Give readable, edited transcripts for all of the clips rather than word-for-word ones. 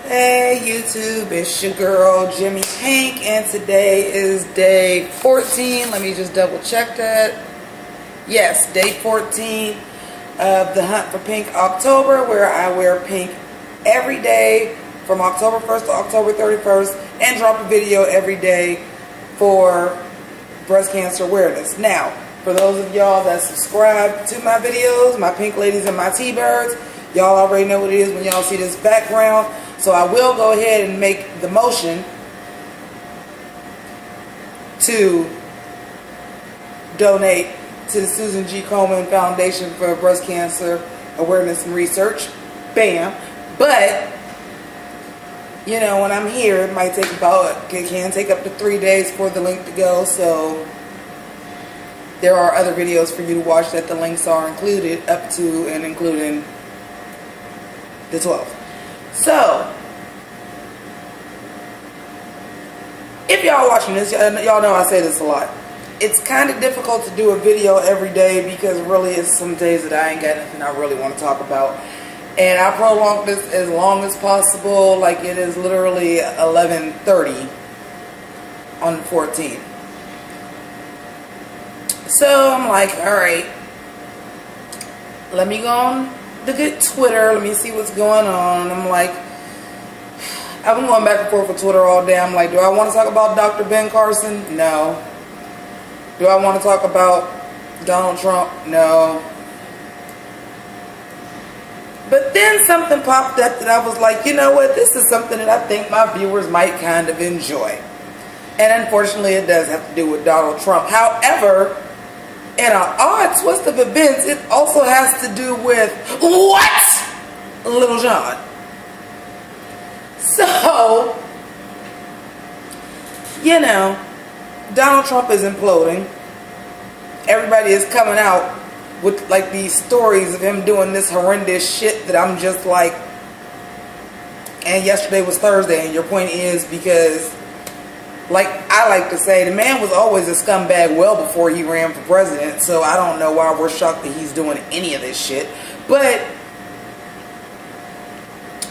Hey YouTube, it's your girl Jimmi Pynk, and today is day 14. Let me just double check that. Yes, day 14 of the Hunt for Pynk October, where I wear pink every day from October 1st to October 31st and drop a video every day for breast cancer awareness. Now, for those of y'all that subscribe to my videos, my pink ladies and my T-birds, y'all already know what it is when y'all see this background. So I will go ahead and make the motion to donate to the Susan G. Komen Foundation for Breast Cancer Awareness and Research. Bam. But, you know, when I'm here, it might take it can take up to 3 days for the link to go. So there are other videos for you to watch that the links are included up to and including the 12th. So, if y'all watching this, y'all know I say this a lot. It's kind of difficult to do a video every day because really it's some days that I ain't got nothing I really want to talk about. And I prolong this as long as possible, like it is literally 11:30 on the 14th. So I'm like, alright, let me go on the good Twitter, let me see what's going on. I'm like, I've been going back and forth with Twitter all day. I'm like, do I want to talk about Dr. Ben Carson? No. Do I want to talk about Donald Trump? No. But then something popped up that I was like, you know what, this is something that I think my viewers might kind of enjoy. And unfortunately, it does have to do with Donald Trump. However, in an odd twist of events, it also has to do with what? Lil Jon. So, you know, Donald Trump is imploding. Everybody is coming out with like these stories of him doing this horrendous shit that I'm just like, and yesterday was Thursday, and your point is because, like I like to say, the man was always a scumbag well before he ran for president, so I don't know why we're shocked that he's doing any of this shit. But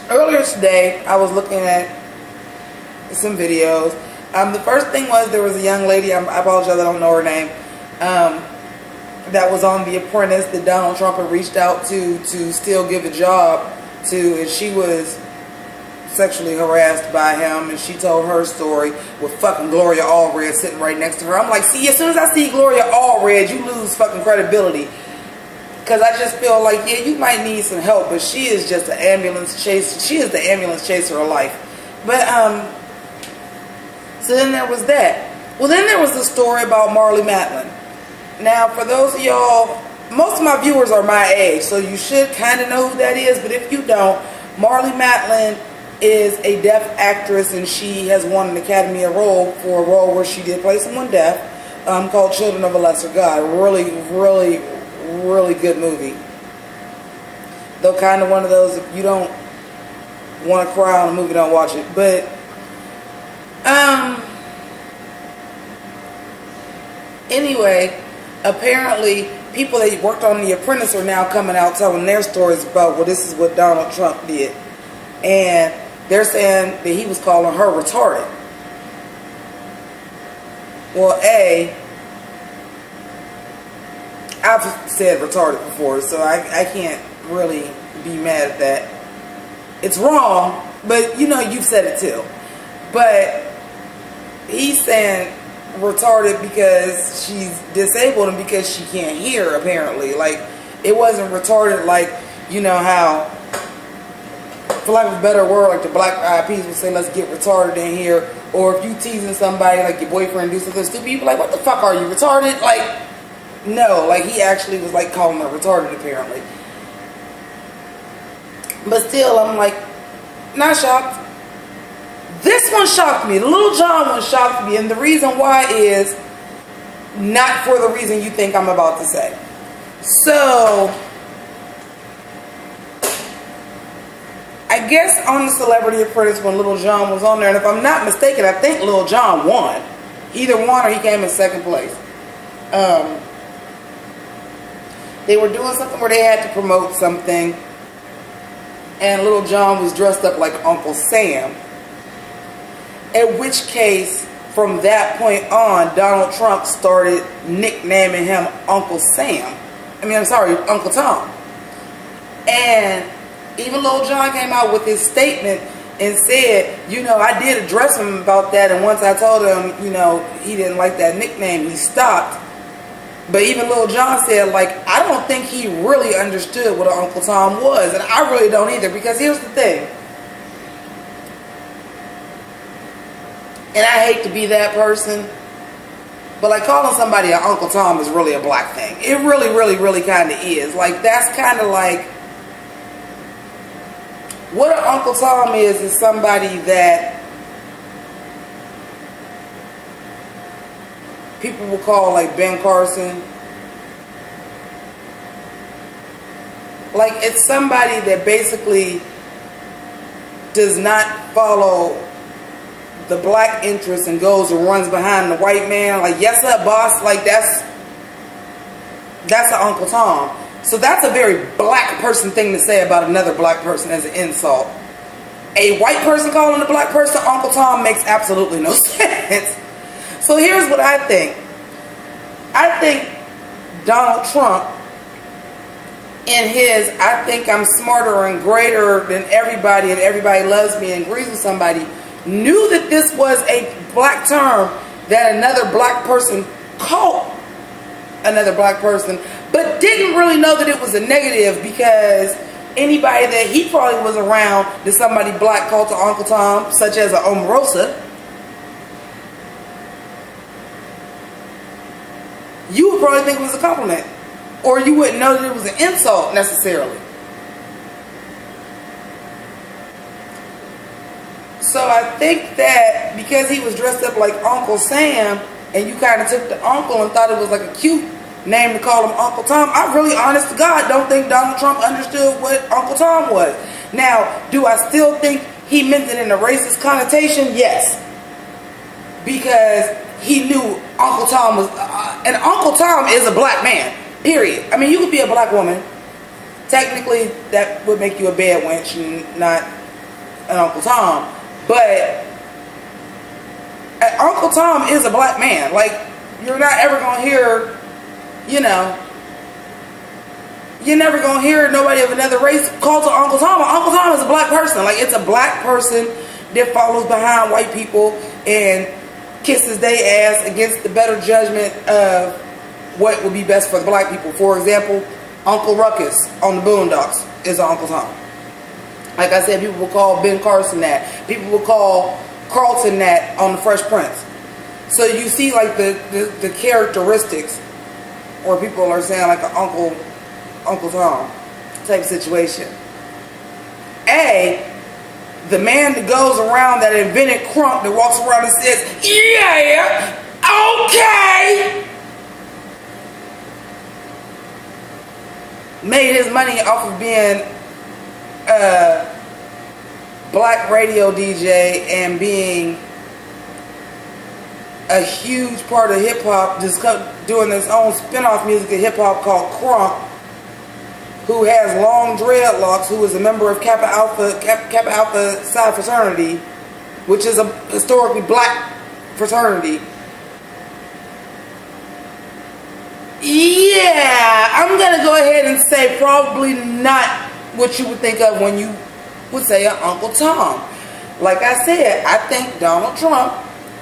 earlier today, I was looking at some videos. The first thing was there was a young lady, I apologize, I don't know her name, that was on The Apprentice that Donald Trump had reached out to still give a job to, and she was sexually harassed by him, and she told her story with fucking Gloria Allred sitting right next to her. I'm like, see, as soon as I see Gloria Allred, you lose fucking credibility. Because I just feel like, yeah, you might need some help, but she is just an ambulance chaser. She is the ambulance chaser of life. But, so then there was that. Well, then there was the story about Marlee Matlin. Now, for those of y'all, most of my viewers are my age, so you should kind of know who that is. But if you don't, Marlee Matlin is a deaf actress, and she has won an Academy Award for a role where she did play someone deaf, called Children of a Lesser God. Really, really, really good movie. Though kind of one of those, if you don't want to cry on a movie, don't watch it. But, anyway, apparently people that worked on The Apprentice are now coming out telling their stories about, well, this is what Donald Trump did. And they're saying that he was calling her retarded. Well, I've said retarded before, so I can't really be mad at that. It's wrong, but you know, you've said it too. But he's saying retarded because she's disabled and because she can't hear, apparently. Like, it wasn't retarded like, you know how, for lack of a better word, like the Black Eyed Peas would say, let's get retarded in here. Or if you teasing somebody, like your boyfriend do something stupid, you be like, what the fuck, are you retarded? Like, no, like he actually was like calling her retarded, apparently. But still, I'm like, not shocked. This one shocked me. The Lil Jon one shocked me, and the reason why is not for the reason you think I'm about to say. So, I guess on the Celebrity Apprentice when Lil Jon was on there, and if I'm not mistaken, I think Lil Jon won. Either won or he came in second place. They were doing something where they had to promote something and Lil Jon was dressed up like Uncle Sam. In which case, from that point on, Donald Trump started nicknaming him Uncle Sam. Uncle Tom. And even Lil Jon came out with his statement and said, I did address him about that, and once I told him, he didn't like that nickname, he stopped. But even Lil Jon said, I don't think he really understood what an Uncle Tom was, and I really don't either, because here's the thing. And I hate to be that person, but calling somebody an Uncle Tom is really a black thing. It really, really, really kind of is. That's kind of what an Uncle Tom is somebody that people will call Ben Carson. It's somebody that basically does not follow the black interest and goes and runs behind the white man. Yes sir, boss. That's an Uncle Tom. So that's a very black person thing to say about another black person as an insult. A white person calling a black person Uncle Tom makes absolutely no sense. So here's what I think. I think Donald Trump, in his I think I'm smarter and greater than everybody and everybody loves me and agrees with somebody, knew that this was a black term that another black person called another black person, but didn't really know that it was a negative, because anybody that he probably was around that somebody black called to Uncle Tom, such as an Omarosa, you would probably think it was a compliment, or you wouldn't know that it was an insult necessarily. So I think that because he was dressed up like Uncle Sam, and you kind of took the uncle and thought it was a cute name to call him Uncle Tom, I really, honest to God, don't think Donald Trump understood what Uncle Tom was. Now, do I still think he meant it in a racist connotation? Yes. Because he knew Uncle Tom was, and Uncle Tom is a black man, period. You could be a black woman. Technically, that would make you a bad wench and not an Uncle Tom. But Uncle Tom is a black man. You're not ever going to hear, you're never going to hear nobody of another race called to Uncle Tom. Uncle Tom is a black person. It's a black person that follows behind white people and kisses their ass against the better judgment of what would be best for the black people. For example, Uncle Ruckus on the Boondocks is Uncle Tom. Like I said, people will call Ben Carson that. People will call Carlton that on the Fresh Prince. So you see the characteristics where people are saying an Uncle Tom type situation. The man that goes around that invented Crunk, that walks around and says, yeah, okay, made his money off of being a black radio DJ and being a huge part of hip-hop, just doing his own spin-off music of hip-hop called Crunk, who has long dreadlocks, who is a member of Kappa Alpha Psi fraternity, which is a historically black fraternity. Yeah, I'm going to go ahead and say probably not what you would think of when you would say an Uncle Tom. Like I said, I think Donald Trump,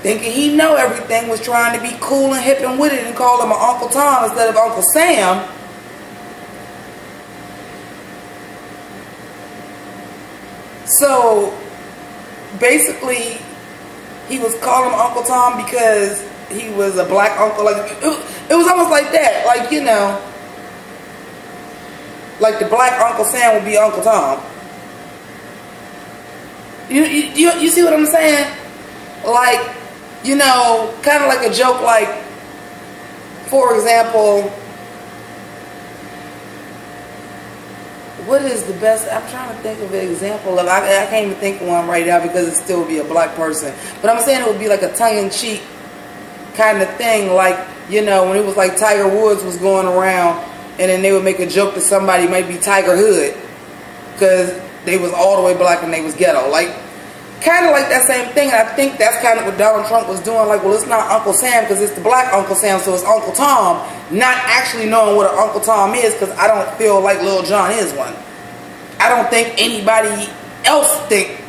thinking he know everything, was trying to be cool and hip and with it and called him an Uncle Tom instead of Uncle Sam. So basically, he was calling him Uncle Tom because he was a black uncle. It was almost like that. Like the black Uncle Sam would be Uncle Tom. You see what I'm saying? Kind of like a joke, for example, what is the best? I'm trying to think of an example of. I can't even think of one right now because it still would be a black person. But I'm saying it would be like a tongue-in-cheek kind of thing, when it was Tiger Woods was going around, and then they would make a joke to somebody, might be Tiger Hood, because they was all the way black and they was ghetto. Like, kind of like that same thing. And I think that's kind of what Donald Trump was doing. Like, well, it's not Uncle Sam because it's the black Uncle Sam, so it's Uncle Tom. Not actually knowing what an Uncle Tom is, because I don't feel like Lil Jon is one. I don't think anybody else think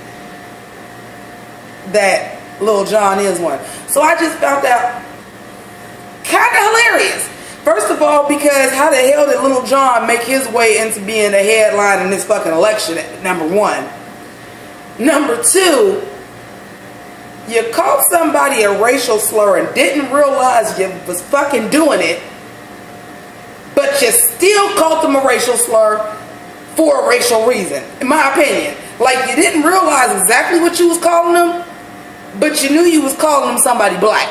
that Lil Jon is one. So I just found out kind of hilarious. First of all, because how the hell did Lil Jon make his way into being the headline in this fucking election, number one? Number two, you called somebody a racial slur and didn't realize you was fucking doing it, but you still called them a racial slur for a racial reason, in my opinion. Like, you didn't realize exactly what you was calling them, but you knew you was calling them somebody black.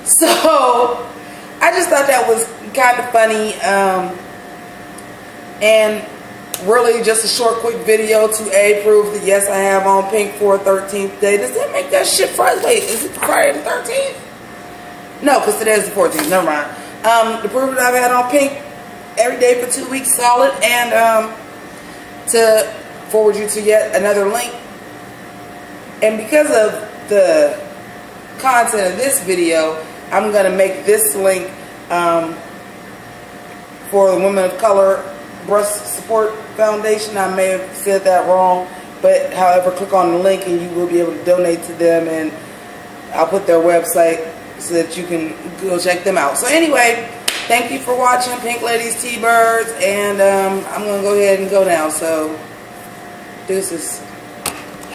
So I just thought that was kind of funny, and really just a short quick video to prove that yes, I have on Pynk for a 13th day. Does that make that shit Friday? Wait, is it Friday the 13th? No, because today is the 14th. Never mind. To prove that I've had on Pynk every day for 2 weeks solid, and to forward you to yet another link. And because of the content of this video, I'm going to make this link for the Women of Color Breast Support Foundation. I may have said that wrong, but however, click on the link and you will be able to donate to them, and I'll put their website so that you can go check them out. So anyway, thank you for watching Pink Ladies T-Birds, and I'm going to go ahead and go now, so deuces.